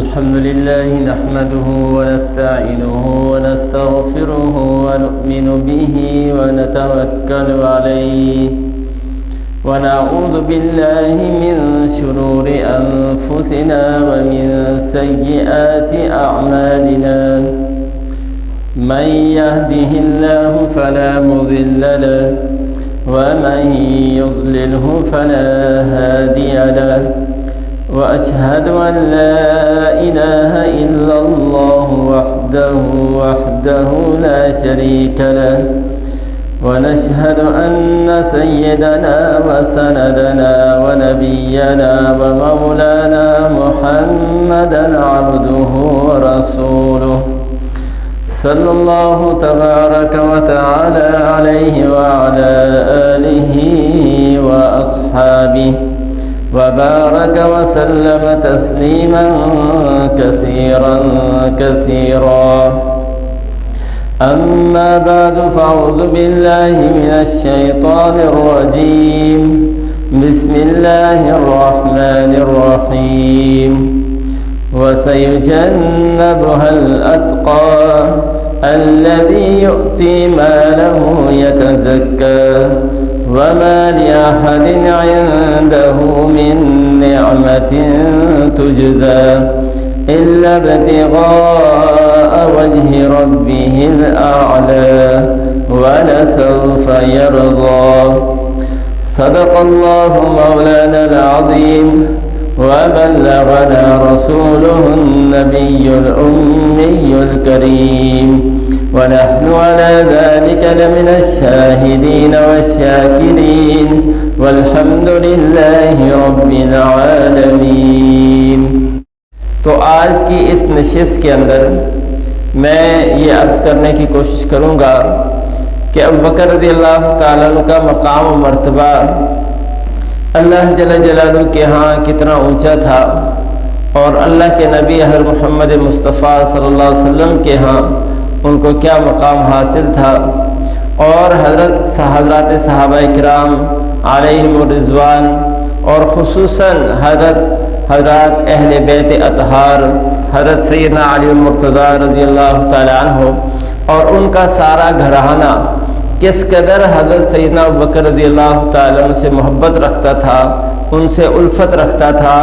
الحمد لله نحمده ونستعينه ونستغفره ونؤمن به ونتوكل عليه ونعوذ بالله من شرور أنفسنا ومن سيئات أعمالنا من يهده الله فلا مضل له ومن يضلله فلا هادي له وأشهد أن لا إله إلا الله وحده لا شريك له ونشهد أن سيدنا وسندنا ونبينا ومولانا محمدا عبده ورسوله صلى الله تبارك وتعالى عليه وعلى آله وأصحابه وبارك وسلم تسليما كثيرا أما بعد فأعوذ بالله من الشيطان الرجيم بسم الله الرحمن الرحيم وسيجنبها الأتقى الذي يؤتي ماله يتزكى وما لأحد عنده من نعمة تجزى إلا ابتغاء وجه ربه الأعلى ولسوف يرضى صدق الله مولانا العظيم وبلغنا رسوله النبي الأمي الكريم ونحن على ذلك لمن الشاهدين والشاكرين والحمد لله رب العالمين۔ تو آج کی اس نشست کے اندر میں یہ عرض کرنے کی کوشش کروں گا کہ ابوبکر رضی اللہ تعالیٰ عنہ کا مقام و مرتبہ اللہ جل جلالہ کے ہاں کتنا اونچا تھا، اور اللہ کے نبی حضرت محمد مصطفیٰ صلی اللہ علیہ وسلم کے ہاں ان کو کیا مقام حاصل تھا، اور حضرات صحابہ کرام علیہم الرضوان اور خصوصاً حضرات اہل بیت اطہار حضرت سیدنا علی المرتضیٰ رضی اللہ تعالیٰ عنہ اور ان کا سارا گھرانہ کس قدر حضرت سیدنا ابوبکر رضی اللہ تعالیٰ عنہ سے محبت رکھتا تھا، ان سے الفت رکھتا تھا،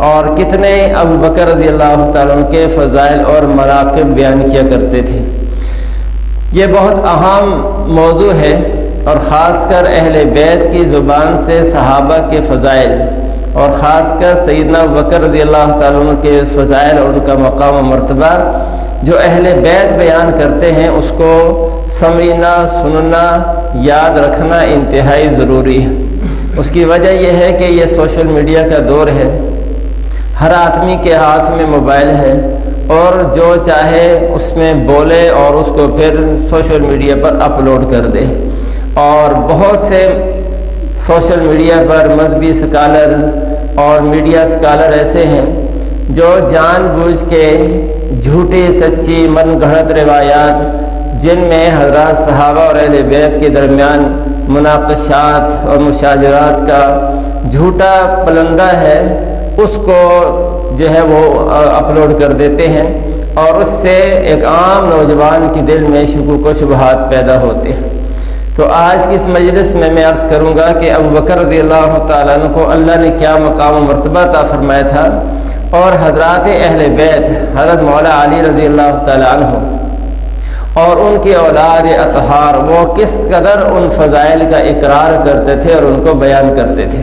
اور کتنے ابوبکر رضی اللہ تعالیٰ عنہ کے فضائل اور مناقب بیان کیا کرتے تھے۔ یہ بہت اہم موضوع ہے، اور خاص کر اہل بیت کی زبان سے صحابہ کے فضائل اور خاص کر سیدنا ابوبکر رضی اللہ تعالیٰ عنہ کے فضائل اور ان کا مقام و مرتبہ جو اہل بیت بیان کرتے ہیں اس کو سمجھنا، سننا، یاد رکھنا انتہائی ضروری ہے۔ اس کی وجہ یہ ہے کہ یہ سوشل میڈیا کا دور ہے، ہر آدمی کے ہاتھ میں موبائل ہے، اور جو چاہے اس میں بولے اور اس کو پھر سوشل میڈیا پر اپلوڈ کر دے۔ اور بہت سے سوشل میڈیا پر مذہبی اسکالر اور میڈیا اسکالر ایسے ہیں جو جان بوجھ کے جھوٹی سچی من گھڑت روایات جن میں حضرات صحابہ اور اہل بیت کے درمیان مناقشات اور مشاجرات کا جھوٹا پلندہ ہے، اس کو جو ہے وہ اپلوڈ کر دیتے ہیں، اور اس سے ایک عام نوجوان کے دل میں شکوک و شبہات پیدا ہوتے ہیں۔ تو آج کی اس مجلس میں عرض کروں گا کہ ابوبکر رضی اللہ تعالیٰ عنہ کو اللہ نے کیا مقام و مرتبہ عطا فرمایا تھا، اور حضرات اہل بیت حضرت مولا علی رضی اللہ تعالیٰ عنہ اور ان کی اولاد اطہار وہ کس قدر ان فضائل کا اقرار کرتے تھے اور ان کو بیان کرتے تھے۔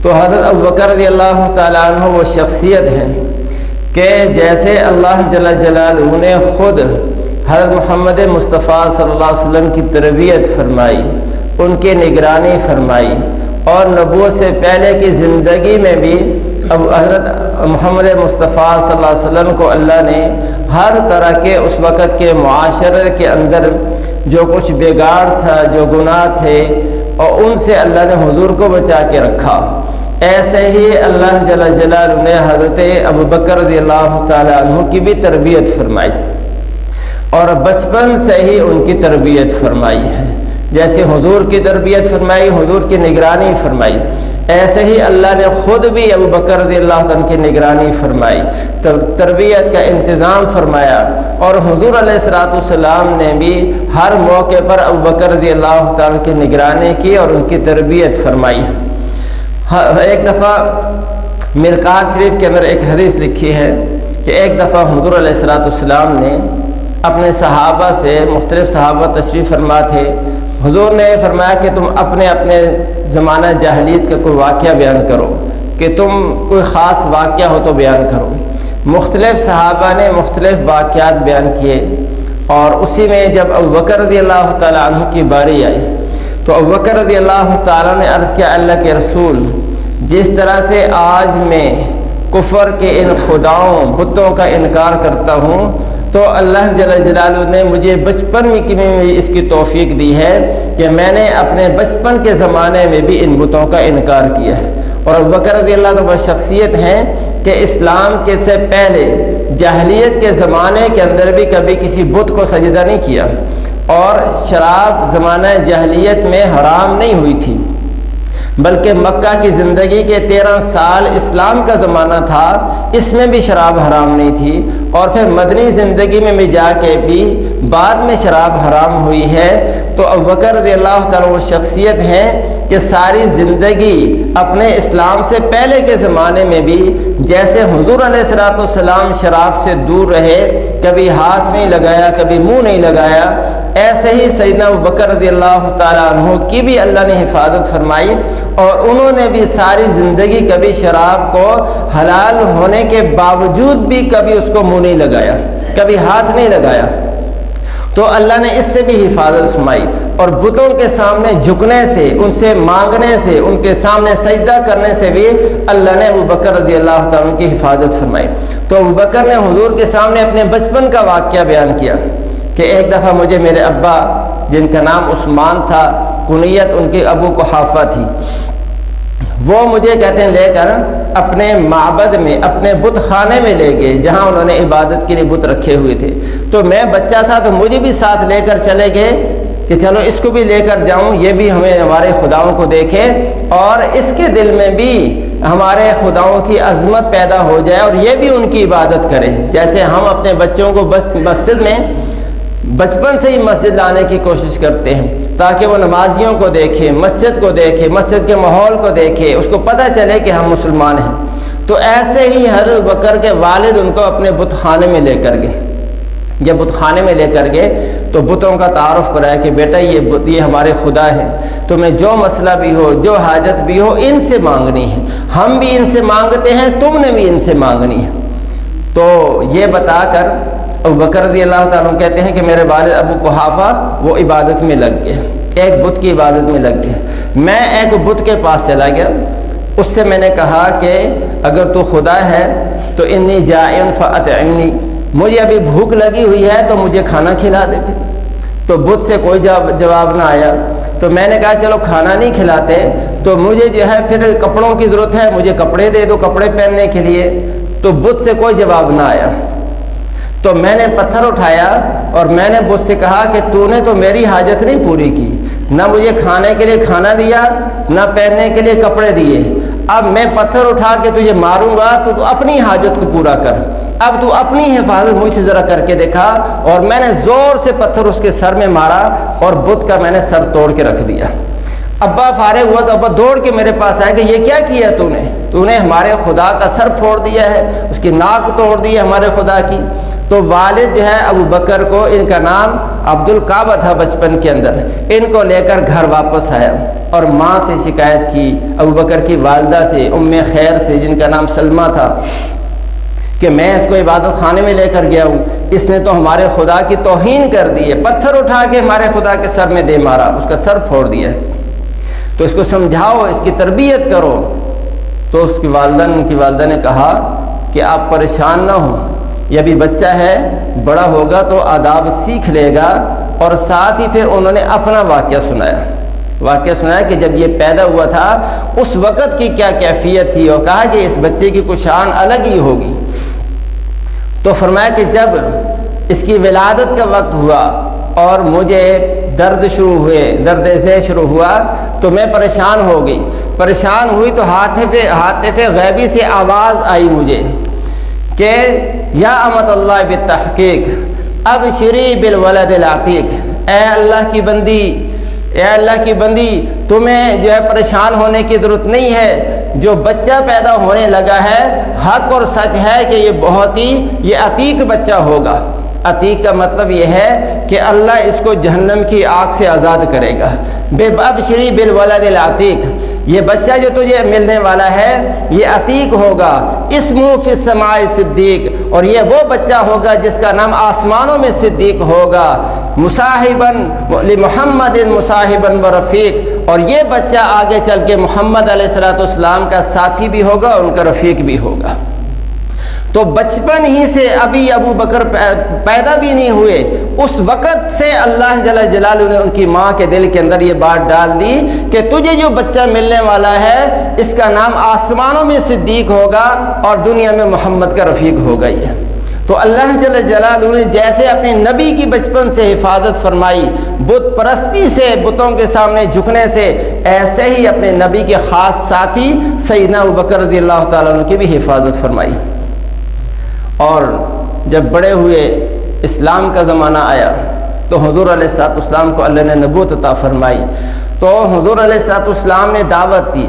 تو حضرت ابوبکر رضی اللہ تعالیٰ عنہ وہ شخصیت ہیں کہ جیسے اللہ جل جلالہ نے خود حضرت محمد مصطفیٰ صلی اللہ علیہ وسلم کی تربیت فرمائی، ان کی نگرانی فرمائی، اور نبوت سے پہلے کی زندگی میں بھی اب حضرت محمد مصطفیٰ صلی اللہ علیہ وسلم کو اللہ نے ہر طرح کے اس وقت کے معاشرے کے اندر جو کچھ بگاڑ تھا، جو گناہ تھے، اور ان سے اللہ نے حضور کو بچا کے رکھا۔ ایسے ہی اللہ جل جلالہ نے حضرت ابوبکر رضی اللہ تعالیٰ عنہ کی بھی تربیت فرمائی، اور بچپن سے ہی ان کی تربیت فرمائی ہے، جیسے حضور کی تربیت فرمائی، حضور کی نگرانی فرمائی۔ ایسے ہی اللہ نے خود بھی ابو بکر رضی اللہ عنہ کی نگرانی فرمائی، تربیت کا انتظام فرمایا، اور حضور علیہ الصلوۃ والسلام نے بھی ہر موقع پر ابو بکر رضی اللہ عنہ کی نگرانی کی اور ان کی تربیت فرمائی۔ ایک دفعہ مرقات شریف کے اندر ایک حدیث لکھی ہے کہ ایک دفعہ حضور علیہ الصلوۃ والسلام نے اپنے صحابہ سے، مختلف صحابہ تشریف فرما تھے، حضور نے فرمایا کہ تم اپنے اپنے زمانہ جاہلیت کا کوئی واقعہ بیان کرو، کہ تم کوئی خاص واقعہ ہو تو بیان کرو۔ مختلف صحابہ نے مختلف واقعات بیان کیے، اور اسی میں جب ابو بکر رضی اللہ تعالیٰ عنہ کی باری آئی تو ابو بکر رضی اللہ تعالیٰ نے عرض کیا، اللہ کے رسول، جس طرح سے آج میں کفر کے ان خداؤں بتوں کا انکار کرتا ہوں، تو اللہ جل جلالہ نے مجھے بچپن میں اس کی توفیق دی ہے کہ میں نے اپنے بچپن کے زمانے میں بھی ان بتوں کا انکار کیا ہے۔ اور ابو بکر رضی اللہ عنہ وہ شخصیت ہیں کہ اسلام کے سے پہلے جاہلیت کے زمانے کے اندر بھی کبھی کسی بت کو سجدہ نہیں کیا، اور شراب زمانہ جاہلیت میں حرام نہیں ہوئی تھی، بلکہ مکہ کی زندگی کے 13 سال اسلام کا زمانہ تھا، اس میں بھی شراب حرام نہیں تھی، اور پھر مدنی زندگی میں بھی جا کے بھی بعد میں شراب حرام ہوئی ہے۔ تو ابو بکر رضی اللہ تعالیٰ وہ شخصیت ہیں کہ ساری زندگی اپنے اسلام سے پہلے کے زمانے میں بھی جیسے حضور علیہ الصلوۃ والسلام شراب سے دور رہے، کبھی ہاتھ نہیں لگایا، کبھی منہ نہیں لگایا، ایسے ہی سیدنا ابو بکر رضی اللہ تعالیٰ عنہ کی بھی اللہ نے حفاظت فرمائی، اور انہوں نے بھی ساری زندگی کبھی شراب کو حلال ہونے کے باوجود بھی کبھی اس کو منہ نہیں لگایا، کبھی ہاتھ نہیں لگایا۔ تو اللہ نے اس سے بھی حفاظت فرمائی، اور بتوں کے سامنے جھکنے سے، ان سے مانگنے سے، ان کے سامنے سجدہ کرنے سے بھی اللہ نے ابو بکر رضی اللہ تعالیٰ کی حفاظت فرمائی۔ تو ابو بکر نے حضور کے سامنے اپنے بچپن کا واقعہ بیان کیا کہ ایک دفعہ مجھے میرے ابا، جن کا نام عثمان تھا، کنیت ان کے ابو قحافہ تھی، وہ مجھے کہتے ہیں لے کر اپنے معبد میں، اپنے بت خانے میں لے گئے جہاں انہوں نے عبادت کے لیے بت رکھے ہوئے تھے۔ تو میں بچہ تھا تو مجھے بھی ساتھ لے کر چلے گئے کہ چلو اس کو بھی لے کر جاؤں، یہ بھی ہمیں ہمارے خداؤں کو دیکھے اور اس کے دل میں بھی ہمارے خداؤں کی عظمت پیدا ہو جائے اور یہ بھی ان کی عبادت کرے، جیسے ہم اپنے بچوں کو مسجد میں بچپن سے ہی مسجد لانے کی کوشش کرتے ہیں تاکہ وہ نمازیوں کو دیکھے، مسجد کو دیکھے، مسجد کے ماحول کو دیکھے، اس کو پتہ چلے کہ ہم مسلمان ہیں۔ تو ایسے ہی حضرت بکر کے والد ان کو اپنے بت خانے میں لے کر گئے۔ جب بت خانے میں لے کر گئے تو بتوں کا تعارف کرایا کہ بیٹا یہ ہمارے خدا ہیں، تمہیں جو مسئلہ بھی ہو، جو حاجت بھی ہو، ان سے مانگنی ہے، ہم بھی ان سے مانگتے ہیں، تم نے بھی ان سے مانگنی ہے۔ تو یہ بتا کر ابو بکر رضی اللہ تعالیٰ کہتے ہیں کہ میرے والد ابو قحافہ وہ عبادت میں لگ گئے، ایک بت کی عبادت میں لگ گئے۔ میں ایک بت کے پاس چلا گیا، اس سے میں نے کہا کہ اگر تو خدا ہے تو انی جائع فاطعمنی، مجھے ابھی بھوک لگی ہوئی ہے تو مجھے کھانا کھلا دے۔ پھر تو بت سے کوئی جواب نہ آیا، تو میں نے کہا چلو کھانا نہیں کھلاتے تو مجھے جو ہے پھر کپڑوں کی ضرورت ہے، مجھے کپڑے دے دو کپڑے پہننے کے لیے۔ تو بت سے کوئی جواب نہ آیا، تو میں نے پتھر اٹھایا اور میں نے بت سے کہا کہ تو نے تو میری حاجت نہیں پوری کی، نہ مجھے کھانے کے لیے کھانا دیا، نہ پہننے کے لیے کپڑے دیے، اب میں پتھر اٹھا کے تجھے ماروں گا تو اپنی حاجت کو پورا کر، اب تو اپنی حفاظت مجھ سے ذرا کر کے دکھا۔ اور میں نے زور سے پتھر اس کے سر میں مارا اور بت کا میں نے سر توڑ کے رکھ دیا۔ ابا فارغ ہوا تو ابا دوڑ کے میرے پاس آیا کہ یہ کیا کیا تو نے ہمارے خدا کا سر پھوڑ دیا ہے، اس کی ناک توڑ دی ہے ہمارے خدا کی۔ تو والد جو ہے ابو بکر کو، ان کا نام عبد الکعبہ تھا بچپن کے اندر، ان کو لے کر گھر واپس آیا اور ماں سے شکایت کی، ابو بکر کی والدہ سے، ام خیر سے جن کا نام سلمہ تھا، کہ میں اس کو عبادت خانے میں لے کر گیا ہوں، اس نے تو ہمارے خدا کی توہین کر دی ہے، پتھر اٹھا کے ہمارے خدا کے سر میں دے مارا، اس کا سر پھوڑ دیا ہے، تو اس کو سمجھاؤ، اس کی تربیت کرو۔ تو اس کی والدہ نے کہا کہ آپ پریشان نہ ہوں، یہ ابھی بچہ ہے، بڑا ہوگا تو آداب سیکھ لے گا۔ اور ساتھ ہی پھر انہوں نے اپنا واقعہ سنایا کہ جب یہ پیدا ہوا تھا اس وقت کی کیا کیفیت تھی، اور کہا کہ اس بچے کی کچھ شان الگ ہی ہوگی۔ تو فرمایا کہ جب اس کی ولادت کا وقت ہوا اور مجھے درد ذہ شروع ہوا تو میں پریشان ہو گئی. پریشان ہوئی تو ہاتف غیبی سے آواز آئی مجھے کہ یا امت اللہ بالتحقیق ابشری بالولد العتیق، اے اللہ کی بندی تمہیں جو ہے پریشان ہونے کی ضرورت نہیں ہے، جو بچہ پیدا ہونے لگا ہے حق اور سچ ہے کہ یہ عتیق بچہ ہوگا. عتیق کا مطلب یہ ہے کہ اللہ اس کو جہنم کی آگ سے آزاد کرے گا. ابشری بالولد العتیق، یہ بچہ جو تجھے ملنے والا ہے یہ عتیق ہوگا. اسمہ فی السماء صدیق، اور یہ وہ بچہ ہوگا جس کا نام آسمانوں میں صدیق ہوگا. مصاحباً لمحمد مصاحباً و رفیق، اور یہ بچہ آگے چل کے محمد علیہ السلام کا ساتھی بھی ہوگا، ان کا رفیق بھی ہوگا. تو بچپن ہی سے ابھی ابو بکر پیدا بھی نہیں ہوئے، اس وقت سے اللہ جل جلالہ نے ان کی ماں کے دل کے اندر یہ بات ڈال دی کہ تجھے جو بچہ ملنے والا ہے اس کا نام آسمانوں میں صدیق ہوگا اور دنیا میں محمد کا رفیق ہوگا. یہ تو اللہ جل جلالہ نے جیسے اپنے نبی کی بچپن سے حفاظت فرمائی بت پرستی سے، بتوں کے سامنے جھکنے سے، ایسے ہی اپنے نبی کے خاص ساتھی سیدنا ابوبکر رضی اللہ تعالیٰ عنہ کی بھی حفاظت فرمائی. اور جب بڑے ہوئے اسلام کا زمانہ آیا تو حضور علیہ السلام کو اللہ نے نبوت عطا فرمائی. تو حضور علیہ السلام نے دعوت دی.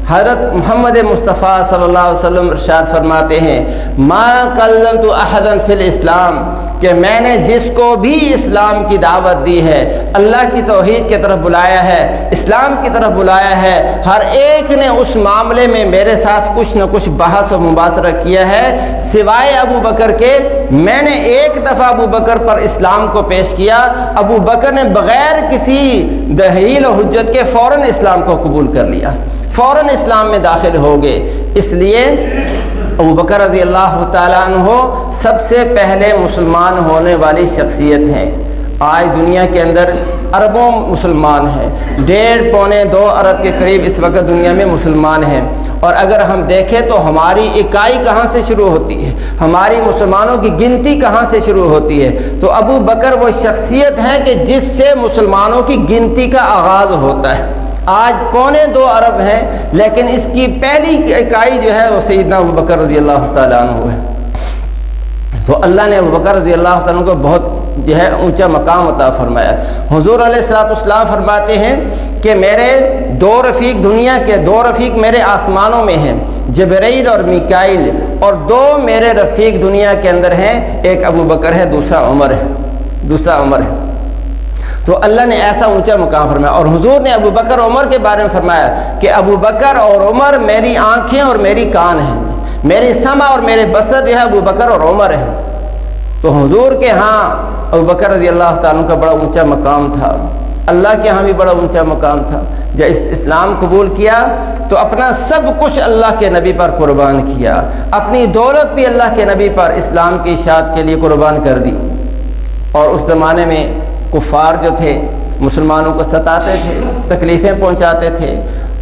حضرت محمد مصطفیٰ صلی اللہ علیہ وسلم ارشاد فرماتے ہیں ما کلمت احدا فی الاسلام، کہ میں نے جس کو بھی اسلام کی دعوت دی ہے، اللہ کی توحید کی طرف بلایا ہے، اسلام کی طرف بلایا ہے، ہر ایک نے اس معاملے میں میرے ساتھ کچھ نہ کچھ بحث و مباحثہ کیا ہے سوائے ابو بکر کے. میں نے ایک دفعہ ابو بکر پر اسلام کو پیش کیا، ابو بکر نے بغیر کسی دلیل و حجت کے فوراً اسلام کو قبول کر لیا، فوراً اسلام میں داخل ہو گئے. اس لیے ابو بکر رضی اللہ تعالیٰ عنہ سب سے پہلے مسلمان ہونے والی شخصیت ہیں. آج دنیا کے اندر اربوں مسلمان ہیں، 1.5-2 ارب کے قریب اس وقت دنیا میں مسلمان ہیں. اور اگر ہم دیکھیں تو ہماری اکائی کہاں سے شروع ہوتی ہے، ہماری مسلمانوں کی گنتی کہاں سے شروع ہوتی ہے؟ تو ابو بکر وہ شخصیت ہے کہ جس سے مسلمانوں کی گنتی کا آغاز ہوتا ہے. آج 1.25 ارب ہیں، لیکن اس کی پہلی اکائی جو ہے وہ سیدنا ابو بکر رضی اللہ تعالیٰ عنہ ہے. تو اللہ نے ابو بکر رضی اللہ تعالیٰ عنہ کو بہت جو ہے اونچا مقام عطا فرمایا. حضور علیہ السلام فرماتے ہیں کہ میرے 2 رفیق دنیا کے 2 رفیق میرے آسمانوں میں ہیں، جبرائیل اور میکائیل، اور 2 میرے رفیق دنیا کے اندر ہیں، ایک ابو بکر ہے، دوسرا عمر ہے. تو اللہ نے ایسا اونچا مقام فرمایا. اور حضور نے ابو بکر عمر کے بارے میں فرمایا کہ ابو بکر اور عمر میری آنکھیں اور میری کان ہیں، میری سمع اور میرے بصر جو ہے ابو بکر اور عمر ہیں. تو حضور کے ہاں ابو بکر رضی اللہ تعالیٰ کا بڑا اونچا مقام تھا، اللہ کے ہاں بھی بڑا اونچا مقام تھا. جب اسلام قبول کیا تو اپنا سب کچھ اللہ کے نبی پر قربان کیا، اپنی دولت بھی اللہ کے نبی پر اسلام کی اشاعت کے لیے قربان کر دی. اور اس زمانے میں کفار جو تھے مسلمانوں کو ستاتے تھے، تکلیفیں پہنچاتے تھے،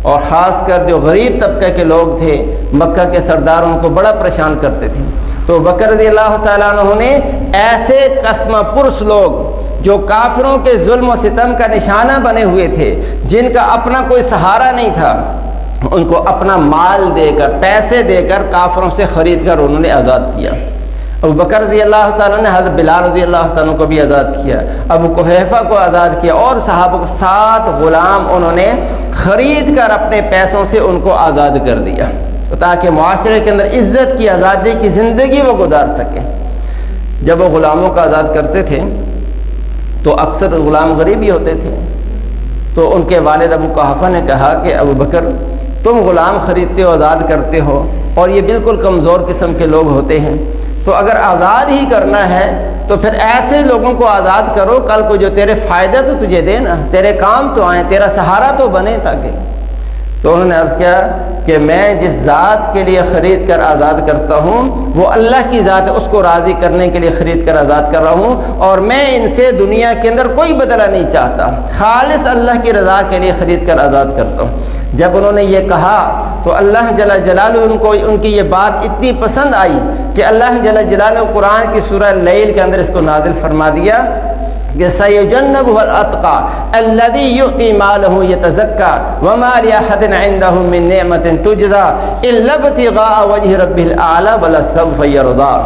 اور خاص کر جو غریب طبقے کے لوگ تھے مکہ کے سردار ان کو بڑا پریشان کرتے تھے. تو بکر رضی اللہ تعالیٰ عنہ نے ایسے قسمہ پرس لوگ جو کافروں کے ظلم و ستم کا نشانہ بنے ہوئے تھے، جن کا اپنا کوئی سہارا نہیں تھا، ان کو اپنا مال دے کر، پیسے دے کر کافروں سے خرید کر انہوں نے آزاد کیا. ابو بکر رضی اللہ تعالیٰ نے حضرت بلال رضی اللہ تعالیٰ کو بھی آزاد کیا، ابو قحیفہ کو آزاد کیا، اور صحابہ کو 7 غلام انہوں نے خرید کر اپنے پیسوں سے ان کو آزاد کر دیا، تاکہ معاشرے کے اندر عزت کی، آزادی کی زندگی وہ گزار سکیں. جب وہ غلاموں کو آزاد کرتے تھے تو اکثر غلام غریب ہی ہوتے تھے. تو ان کے والد ابو قحافہ نے کہا کہ ابو بکر تم غلام خریدتے ہو، آزاد کرتے ہو، اور یہ بالکل کمزور قسم کے لوگ ہوتے ہیں، تو اگر آزاد ہی کرنا ہے تو پھر ایسے لوگوں کو آزاد کرو کل کو جو تیرے فائدہ تو تجھے دے نا، تیرے کام تو آئیں، تیرا سہارا تو بنے. تاکہ تو انہوں نے عرض کیا کہ میں جس ذات کے لیے خرید کر آزاد کرتا ہوں وہ اللہ کی ذات ہے، اس کو راضی کرنے کے لیے خرید کر آزاد کر رہا ہوں، اور میں ان سے دنیا کے اندر کوئی بدلہ نہیں چاہتا، خالص اللہ کی رضا کے لیے خرید کر آزاد کرتا ہوں. جب انہوں نے یہ کہا تو اللہ جل جلالہ ان کی یہ بات اتنی پسند آئی کہ اللہ جل جلالہ قرآن کی سورہ لیل کے اندر اس کو نازل فرما دیا سَيُجَنَّبُهَا الْأَتْقَى الَّذِي يُؤْتِي مَالَهُ يَتَزَكَّى وَمَا لِأَحَدٍ عِندَهُ مِن نِّعْمَةٍ تُجْزَى إِلَّا ابْتِغَاءَ وَجْهِ رَبِّهِ الْأَعْلَى وَلَسَوْفَ يَرْضَىٰ۔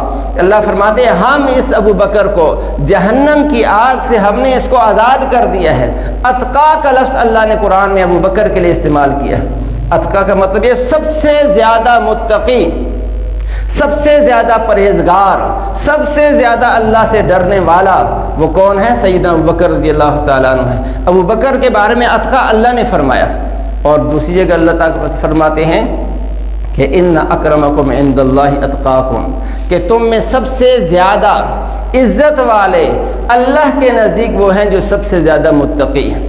اللہ فرماتے ہیں ہم اس ابو بکر کو جہنم کی آگ سے ہم نے اس کو آزاد کر دیا ہے۔ اتقا کا لفظ اللہ نے قرآن میں ابو بکر کے لیے استعمال کیا ہے۔ اتقا کا مطلب یہ سب سے زیادہ متقی، سب سے زیادہ پرہیزگار، سب سے زیادہ اللہ سے ڈرنے والا وہ کون ہے؟ سیدنا ابو بکر رضی اللہ تعالیٰ عنہ ہے۔ ابو بکر کے بارے میں اتقا اللہ نے فرمایا، اور دوسری جگہ اللہ تعالیٰ فرماتے ہیں کہ ان اکرمکم عند اللہ اتقاکم، کہ تم میں سب سے زیادہ عزت والے اللہ کے نزدیک وہ ہیں جو سب سے زیادہ متقی ہیں۔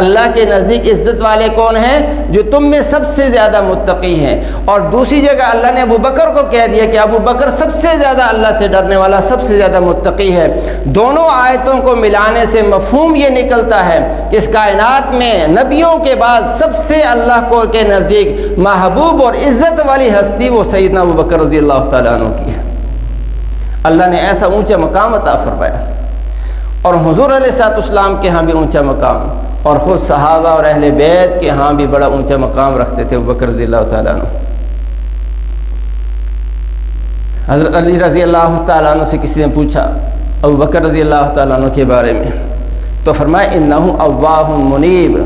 اللہ کے نزدیک عزت والے کون ہیں؟ جو تم میں سب سے زیادہ متقی ہیں۔ اور دوسری جگہ اللہ نے ابو بکر کو کہہ دیا کہ ابو بکر سب سے زیادہ اللہ سے ڈرنے والا، سب سے زیادہ متقی ہے۔ دونوں آیتوں کو ملانے سے مفہوم یہ نکلتا ہے کہ اس کائنات میں نبیوں کے بعد سب سے اللہ کو کے نزدیک محبوب اور عزت والی ہستی وہ سیدنا ابو بکر رضی اللہ تعالیٰ عنہ کی ہے۔ اللہ نے ایسا اونچا مقام عطا فرمایا، اور حضور علیہ السلام کے ہاں بھی اونچا مقام، اور خود صحابہ اور اہل بیت کے ہاں بھی بڑا اونچا مقام رکھتے تھے ابو بکر رضی اللہ تعالیٰ عنہ۔ حضرت علی رضی اللہ تعالیٰ عنہ سے کسی نے پوچھا ابو بکر رضی اللہ تعالیٰ عنہ کے بارے میں، تو فرمایا انہ اواہ منیب۔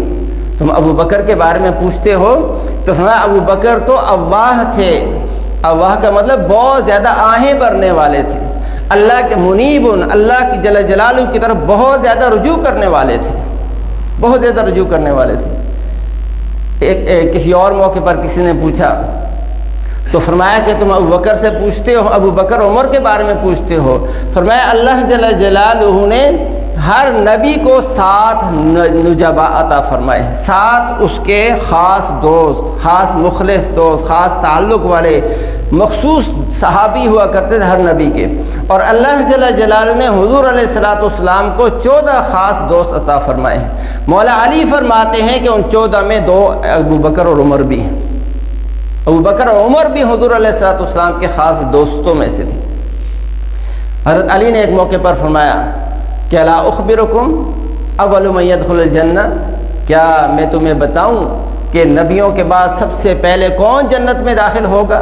تم ابو بکر کے بارے میں پوچھتے ہو تو فرمایا ابو بکر تو اواہ تھے۔ اواہ کا مطلب بہت زیادہ آہیں بھرنے والے تھے، اللہ کے منیب، اللہ کی جل جلالہ کی طرف بہت زیادہ رجوع کرنے والے تھے، بہت زیادہ رجوع کرنے والے تھے۔ کسی اور موقع پر کسی نے پوچھا تو فرمایا کہ تم ابو بکر سے پوچھتے ہو، ابو بکر عمر کے بارے میں پوچھتے ہو۔ فرمایا اللہ جل جلالہ نے ہر نبی کو 7 نجبا عطا فرمائے، 7 اس کے خاص دوست، خاص مخلص دوست، خاص تعلق والے مخصوص صحابی ہوا کرتے تھے ہر نبی کے۔ اور اللہ جل جلالہ نے حضور علیہ السلام کو 14 خاص دوست عطا فرمائے ہیں۔ مولا علی فرماتے ہیں کہ ان 14 میں 2 ابو بکر اور عمر بھی ہیں۔ ابو بکر اور عمر بھی حضور علیہ السلام کے خاص دوستوں میں سے تھے۔ حضرت علی نے ایک موقع پر فرمایا کہ الا اخبرکم اول من يدخل الجنہ، کیا میں تمہیں بتاؤں کہ نبیوں کے بعد سب سے پہلے کون جنت میں داخل ہوگا؟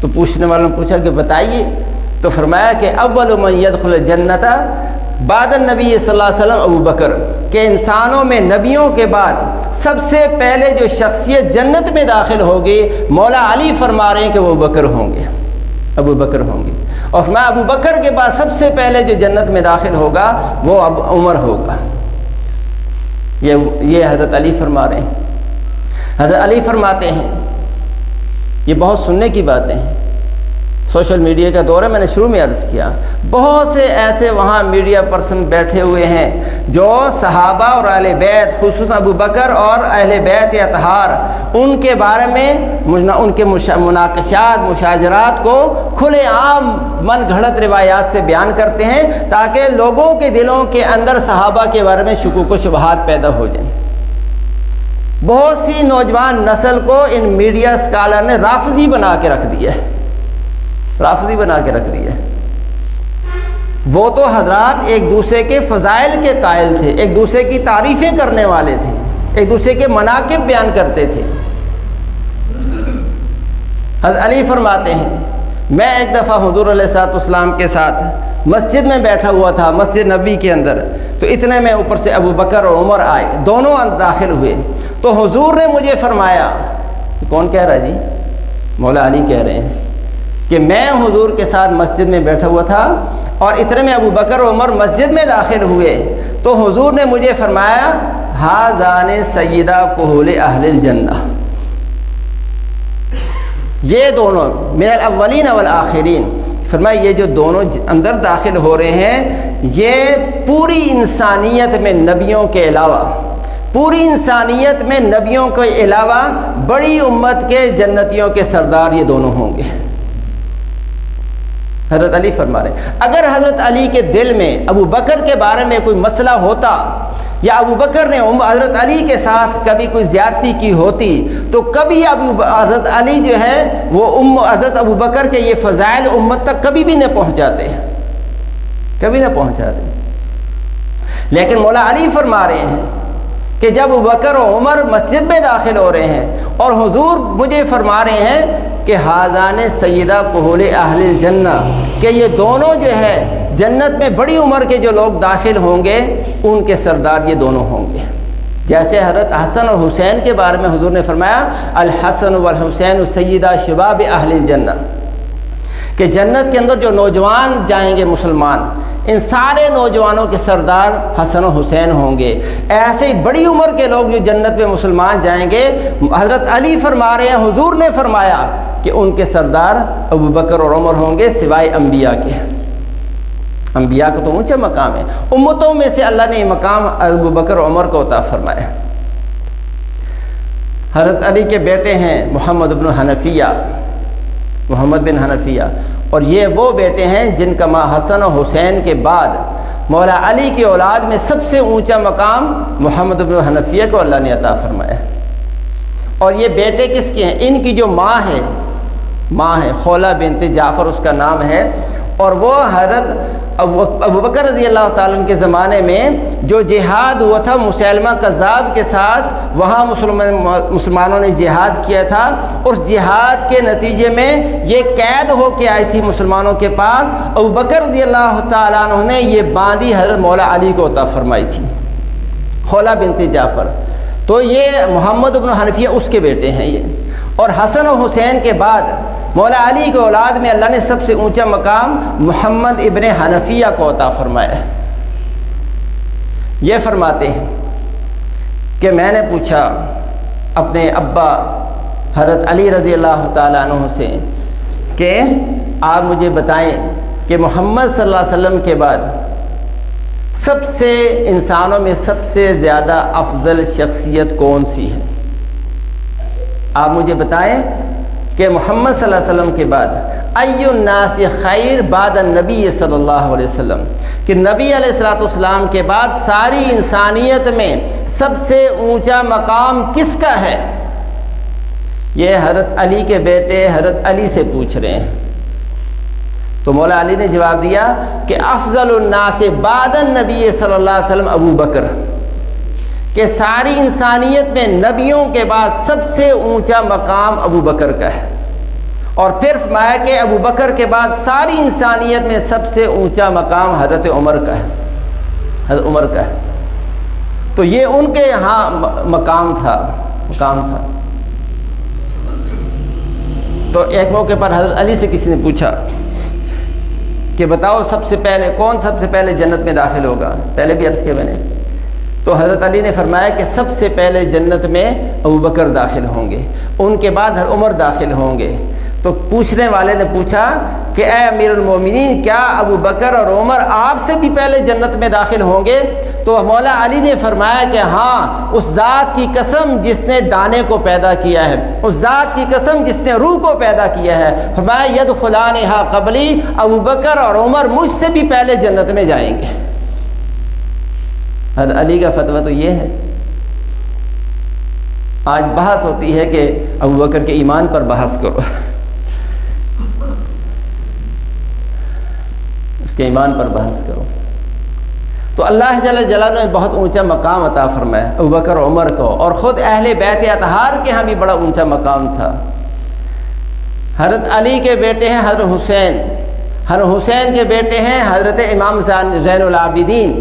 تو پوچھنے والوں نے پوچھا کہ بتائیے، تو فرمایا کہ اول من يدخل الجنۃ بعد النبی صلی اللہ علیہ وسلم ابو بکر، کہ انسانوں میں نبیوں کے بعد سب سے پہلے جو شخصیت جنت میں داخل ہوگی مولا علی فرما رہے ہیں کہ وہ ابو بکر ہوں گے، ابو بکر ہوں گے۔ اور میں ابو بکر کے بعد سب سے پہلے جو جنت میں داخل ہوگا وہ اب عمر ہوگا۔ یہ حضرت علی فرما رہے ہیں۔ حضرت علی فرماتے ہیں، یہ بہت سننے کی باتیں ہیں، سوشل میڈیا کا دور ہے، میں نے شروع میں عرض کیا بہت سے ایسے وہاں میڈیا پرسن بیٹھے ہوئے ہیں جو صحابہ اور اہل بیت، خصوصاً ابو بکر اور اہل بیت اطہار، ان کے بارے میں ان کے مناقشات، مشاجرات کو کھلے عام من گھڑت روایات سے بیان کرتے ہیں تاکہ لوگوں کے دلوں کے اندر صحابہ کے بارے میں شکوک و شبہات پیدا ہو جائیں۔ بہت سی نوجوان نسل کو ان میڈیا اسکالر نے رافضی بنا کے رکھ دیا ہے، رافضی بنا کے رکھ دیا ہے۔ وہ تو حضرات ایک دوسرے کے فضائل کے قائل تھے، ایک دوسرے کی تعریفیں کرنے والے تھے، ایک دوسرے کے مناقب بیان کرتے تھے۔ حضرت علی فرماتے ہیں میں ایک دفعہ حضور علیہ السلام کے ساتھ مسجد میں بیٹھا ہوا تھا، مسجد نبی کے اندر، تو اتنے میں اوپر سے ابو بکر اور عمر آئے، دونوں داخل ہوئے، تو حضور نے مجھے فرمایا، کون کہہ رہا ہے جی؟ مولا علی کہہ رہے ہیں کہ میں حضور کے ساتھ مسجد میں بیٹھا ہوا تھا اور اتنے میں ابو بکر اور عمر مسجد میں داخل ہوئے، تو حضور نے مجھے فرمایا ہذان سیدہ کہول اہل الجنہ، یہ دونوں من الاولین والآخرین، فرمایا یہ جو دونوں اندر داخل ہو رہے ہیں یہ پوری انسانیت میں نبیوں کے علاوہ، پوری انسانیت میں نبیوں کے علاوہ بڑی امت کے جنتیوں کے سردار یہ دونوں ہوں گے۔ حضرت علی فرما رہے ہیں اگر حضرت علی کے دل میں ابو بکر کے بارے میں کوئی مسئلہ ہوتا یا ابو بکر نے حضرت علی کے ساتھ کبھی کوئی زیادتی کی ہوتی تو کبھی حضرت علی جو ہے وہ حضرت ابو بکر کے یہ فضائل امت تک کبھی بھی نہ پہنچاتے، کبھی نہ پہنچاتے۔ لیکن مولا علی فرما رہے ہیں کہ جب ابوبکر و عمر مسجد میں داخل ہو رہے ہیں اور حضور مجھے فرما رہے ہیں کہ حاذان سیدہ کہول اہل الجنہ، کہ یہ دونوں جو ہے جنت میں بڑی عمر کے جو لوگ داخل ہوں گے ان کے سردار یہ دونوں ہوں گے. جیسے حضرت حسن اور حسین کے بارے میں حضور نے فرمایا الحسن والحسین سیدہ شباب اہل الجنہ، کہ جنت کے اندر جو نوجوان جائیں گے مسلمان، ان سارے نوجوانوں کے سردار حسن و حسین ہوں گے. ایسے ہی بڑی عمر کے لوگ جو جنت میں مسلمان جائیں گے، حضرت علی فرما رہے ہیں حضور نے فرمایا کہ ان کے سردار ابوبکر اور عمر ہوں گے سوائے انبیاء کے. انبیاء کا تو اونچا مقام ہے، امتوں میں سے اللہ نے یہ مقام ابوبکر اور عمر کو عطا فرمایا. حضرت علی کے بیٹے ہیں محمد بن حنفیہ، محمد بن حنفیہ، اور یہ وہ بیٹے ہیں جن کا ماں حسن و حسین کے بعد مولا علی کی اولاد میں سب سے اونچا مقام محمد بن حنفیہ کو اللہ نے عطا فرمایا. اور یہ بیٹے کس کے ہیں؟ ان کی جو ماں ہے خولہ بنت جعفر اس کا نام ہے، اور وہ حضرت ابوبکر رضی اللہ تعالیٰ عنہ کے زمانے میں جو جہاد ہوا تھا مسیلمہ کذاب کے ساتھ، وہاں مسلمانوں نے جہاد کیا تھا. اس جہاد کے نتیجے میں یہ قید ہو کے آئی تھی مسلمانوں کے پاس. ابوبکر رضی اللہ تعالیٰ عنہ نے یہ باندی حضرت مولا علی کو عطا فرمائی تھی، خولہ بنت جعفر. تو یہ محمد بن حنفیہ اس کے بیٹے ہیں یہ. اور حسن و حسین کے بعد مولا علی کے اولاد میں اللہ نے سب سے اونچا مقام محمد ابن حنفیہ کو عطا فرمایا ہے. یہ فرماتے ہیں کہ میں نے پوچھا اپنے ابا حضرت علی رضی اللہ تعالیٰ عنہ سے کہ آپ مجھے بتائیں کہ محمد صلی اللہ علیہ وسلم کے بعد سب سے انسانوں میں سب سے زیادہ افضل شخصیت کون سی ہے؟ آپ مجھے بتائیں کہ محمد صلی اللہ علیہ وسلم کے بعد ای الناس خیر بعد النبی صلی اللہ علیہ وسلم، کہ نبی علیہ السلام کے بعد ساری انسانیت میں سب سے اونچا مقام کس کا ہے؟ یہ حضرت علی کے بیٹے حضرت علی سے پوچھ رہے ہیں. تو مولا علی نے جواب دیا کہ افضل الناس بعد النبی صلی اللہ علیہ وسلم ابو بکر، کہ ساری انسانیت میں نبیوں کے بعد سب سے اونچا مقام ابو بکر کا ہے. اور پھر فرمایا کہ ابو بکر کے بعد ساری انسانیت میں سب سے اونچا مقام حضرت عمر کا ہے، حضرت عمر کا ہے. تو یہ ان کے یہاں مقام تھا. تو ایک موقع پر حضرت علی سے کسی نے پوچھا کہ بتاؤ سب سے پہلے جنت میں داخل ہوگا؟ پہلے بھی عرض کیا میں نے. تو حضرت علی نے فرمایا کہ سب سے پہلے جنت میں ابوبکر داخل ہوں گے، ان کے بعد عمر داخل ہوں گے. تو پوچھنے والے نے پوچھا کہ اے امیر المومنین، کیا ابو بکر اور عمر آپ سے بھی پہلے جنت میں داخل ہوں گے؟ تو مولا علی نے فرمایا کہ ہاں، اس ذات کی قسم جس نے دانے کو پیدا کیا ہے، اس ذات کی قسم جس نے روح کو پیدا کیا ہے. فرمایا یدخلانھا قبلی، ابو بکر اور عمر مجھ سے بھی پہلے جنت میں جائیں گے. حضرت علی کا فتویٰ تو یہ ہے. آج بحث ہوتی ہے کہ ابو بکر کے ایمان پر بحث کرو، اس کے ایمان پر بحث کرو. تو اللہ جل جلالہ نے بہت اونچا مقام عطا فرمایا ابو بکر عمر کو، اور خود اہل بیت اطہار کے ہاں بھی بڑا اونچا مقام تھا. حضرت علی کے بیٹے ہیں حضرت حسین، حضرت حسین کے بیٹے ہیں حضرت امام زین العابدین،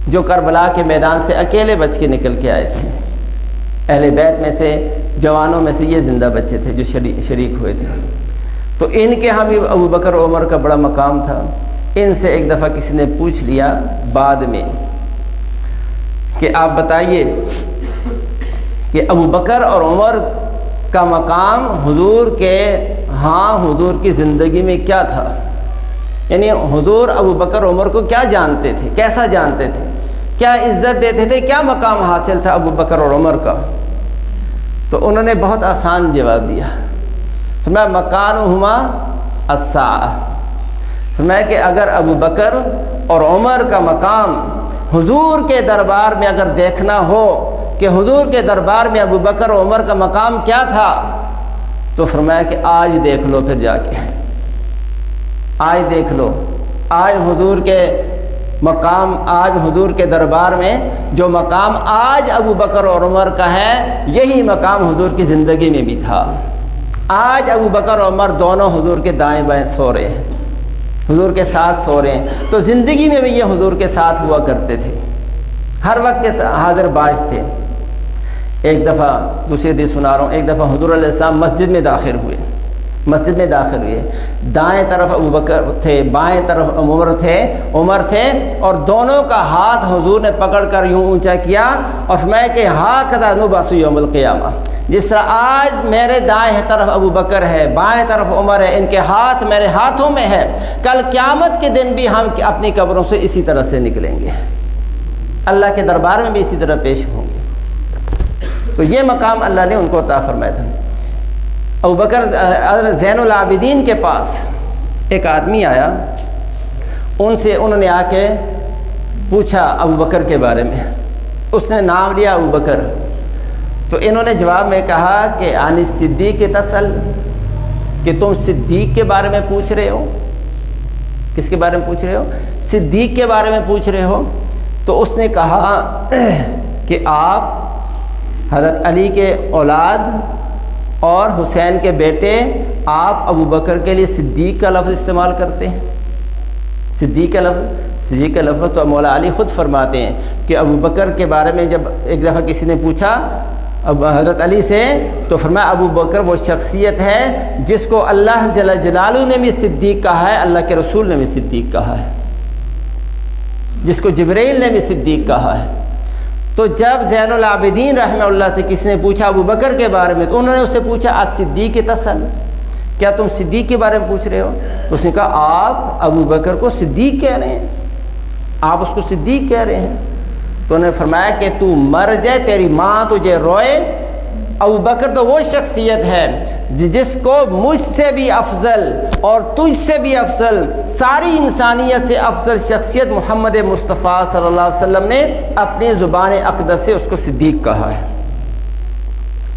جو کربلا کے میدان سے اکیلے بچ کے نکل کے آئے تھے. اہل بیت میں سے جوانوں میں سے یہ زندہ بچے تھے جو شریک ہوئے تھے. تو ان کے ہاں بھی ابو بکر و عمر کا بڑا مقام تھا. ان سے ایک دفعہ کسی نے پوچھ لیا بعد میں کہ آپ بتائیے کہ ابو بکر اور عمر کا مقام حضور کے ہاں حضور کی زندگی میں کیا تھا، یعنی حضور ابو بکر عمر کو کیا جانتے تھے، کیسا جانتے تھے، کیا عزت دیتے تھے، کیا مقام حاصل تھا ابو بکر اور عمر کا؟ تو انہوں نے بہت آسان جواب دیا. فرمایا مکانہما الساعہ. فرمایا کہ اگر ابو بکر اور عمر کا مقام حضور کے دربار میں اگر دیکھنا ہو کہ حضور کے دربار میں ابو بکر اور عمر کا مقام کیا تھا، تو فرمایا کہ آج دیکھ لو، پھر جا کے آج دیکھ لو. آج حضور کے مقام آج حضور کے دربار میں جو مقام آج ابو بکر اور عمر کا ہے، یہی مقام حضور کی زندگی میں بھی تھا۔ آج ابو بکر اور عمر دونوں حضور کے دائیں بائیں سو رہے ہیں، حضور کے ساتھ سو رہے ہیں، تو زندگی میں بھی یہ حضور کے ساتھ ہوا کرتے تھے، ہر وقت کے حاضر باعث تھے۔ ایک دفعہ دوسری حدیث سنا رہا ہوں، ایک دفعہ حضور علیہ السلام مسجد میں داخل ہوئے، دائیں طرف ابو بکر تھے، بائیں طرف عمر تھے، اور دونوں کا ہاتھ حضور نے پکڑ کر یوں اونچا کیا اور فرمایا کہ ہاکذا نبعث یوم القیامہ، جس طرح آج میرے دائیں طرف ابو بکر ہے، بائیں طرف عمر ہے، ان کے ہاتھ میرے ہاتھوں میں ہے، کل قیامت کے دن بھی ہم اپنی قبروں سے اسی طرح سے نکلیں گے، اللہ کے دربار میں بھی اسی طرح پیش ہوں گے۔ تو یہ مقام اللہ نے ان کو عطا فرمایا تھا۔ ابو بکر زین العابدین کے پاس ایک آدمی آیا، انہوں نے آ کے پوچھا ابو بکر کے بارے میں، اس نے نام لیا ابو بکر، تو انہوں نے جواب میں کہا کہ عن الصدیق تسأل، کہ تم صدیق کے بارے میں پوچھ رہے ہو۔ کس کے بارے میں پوچھ رہے ہو؟ صدیق کے بارے میں پوچھ رہے ہو۔ تو اس نے کہا کہ آپ حضرت علی کے اولاد اور حسین کے بیٹے، آپ ابو بکر کے لیے صدیق کا لفظ استعمال کرتے ہیں۔ صدیق کا لفظ تو مولا علی خود فرماتے ہیں کہ ابو بکر کے بارے میں جب ایک دفعہ کسی نے پوچھا حضرت علی سے، تو فرمایا ابو بکر وہ شخصیت ہے جس کو اللہ جل جلالہ نے بھی صدیق کہا ہے، اللہ کے رسول نے بھی صدیق کہا ہے، جس کو جبرائیل نے بھی صدیق کہا ہے۔ تو جب زین العابدین رحمہ اللہ سے کسی نے پوچھا ابو بکر کے بارے میں، تو انہوں نے اس سے پوچھا الصدیق تسأل، کیا تم صدیق کے بارے میں پوچھ رہے ہو؟ اس نے کہا آپ ابو بکر کو صدیق کہہ رہے ہیں، آپ اس کو صدیق کہہ رہے ہیں۔ تو انہوں نے فرمایا کہ تو مر جائے، تیری ماں تجھے روئے، ابو بکر تو وہ شخصیت ہے جس کو مجھ سے بھی افضل اور تجھ سے بھی افضل، ساری انسانیت سے افضل شخصیت محمد مصطفیٰ صلی اللہ علیہ وسلم نے اپنی زبان اقدس سے اس کو صدیق کہا ہے۔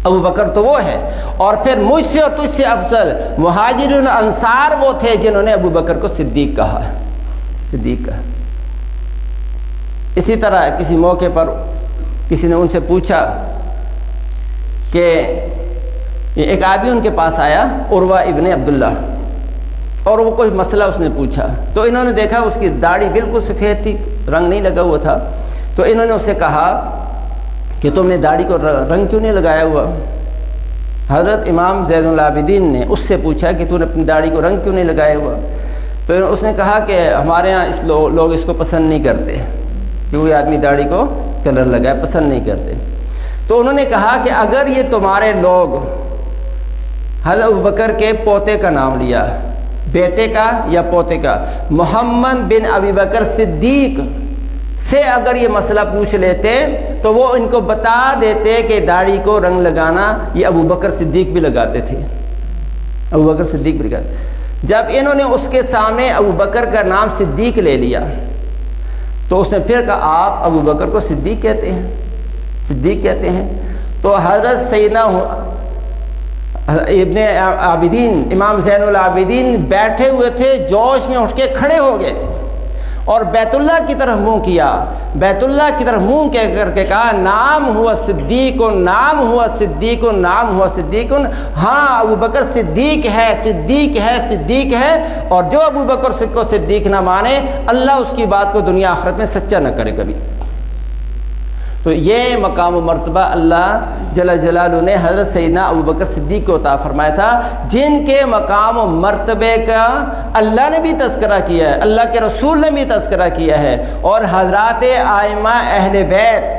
ابو بکر تو وہ ہے، اور پھر مجھ سے اور تجھ سے افضل مہاجرین انصار وہ تھے جنہوں نے ابو بکر کو صدیق کہا ہے، صدیق کہا۔ اسی طرح کسی موقع پر کسی نے ان سے پوچھا کہ ایک آدمی ان کے پاس آیا، عروہ ابن عبداللہ، اور وہ کوئی مسئلہ اس نے پوچھا، تو انہوں نے دیکھا اس کی داڑھی بالکل سفید تھی، رنگ نہیں لگا ہوا تھا، تو انہوں نے اسے کہا کہ تم نے داڑھی کو رنگ کیوں نہیں لگایا ہوا؟ حضرت امام زین العابدین نے اس سے پوچھا کہ تو نے اپنی داڑھی کو رنگ کیوں نہیں لگایا ہوا؟ تو اس نے کہا کہ ہمارے ہاں لوگ اس کو پسند نہیں کرتے کہ کوئی آدمی داڑھی کو کلر لگائے، پسند نہیں کرتے۔ تو انہوں نے کہا کہ اگر یہ تمہارے لوگ حضرت ابوبکر کے پوتے کا نام لیا، بیٹے کا یا پوتے کا، محمد بن ابی بکر صدیق سے اگر یہ مسئلہ پوچھ لیتے تو وہ ان کو بتا دیتے کہ داڑھی کو رنگ لگانا یہ ابو بکر صدیق بھی لگاتے تھے، ابو بکر صدیق بھی لگاتے۔ جب انہوں نے اس کے سامنے ابو بکر کا نام صدیق لے لیا تو اس نے پھر کہا آپ ابو بکر کو صدیق کہتے ہیں، صدیق کہتے ہیں۔ تو حضرت سیدنا ابن عابدین امام زین العابدین بیٹھے ہوئے تھے، جوش میں اٹھ کے کھڑے ہو گئے اور بیت اللہ کی طرف منہ کیا، بیت اللہ کی طرف منہ کہہ کر کے کہا نام ہوا صدیق، نام ہوا صدیق، نام ہوا صدیق، ہاں ابو بکر صدیق ہے، صدیق ہے، صدیق ہے، اور جو ابو بکر کو صدیق نہ مانے اللہ اس کی بات کو دنیا آخرت میں سچا نہ کرے کبھی۔ تو یہ مقام و مرتبہ اللہ جل جلالہ نے حضرت سیدنا ابو بکر صدیق کو عطا فرمایا تھا، جن کے مقام و مرتبے کا اللہ نے بھی تذکرہ کیا ہے، اللہ کے رسول نے بھی تذکرہ کیا ہے، اور حضرات ائمہ اہل بیت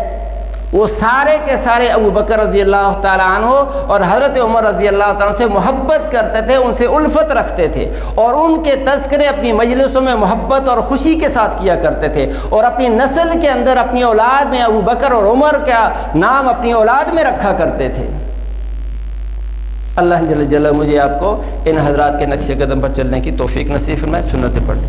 وہ سارے کے سارے ابو بکر رضی اللہ تعالیٰ عنہ اور حضرت عمر رضی اللہ تعالیٰ عنہ سے محبت کرتے تھے، ان سے الفت رکھتے تھے، اور ان کے تذکرے اپنی مجلسوں میں محبت اور خوشی کے ساتھ کیا کرتے تھے، اور اپنی نسل کے اندر اپنی اولاد میں ابو بکر اور عمر کا نام اپنی اولاد میں رکھا کرتے تھے۔ اللہ جل جلالہ مجھے آپ کو ان حضرات کے نقش قدم پر چلنے کی توفیق نصیب فرمائے۔ سنتیں پڑھیں۔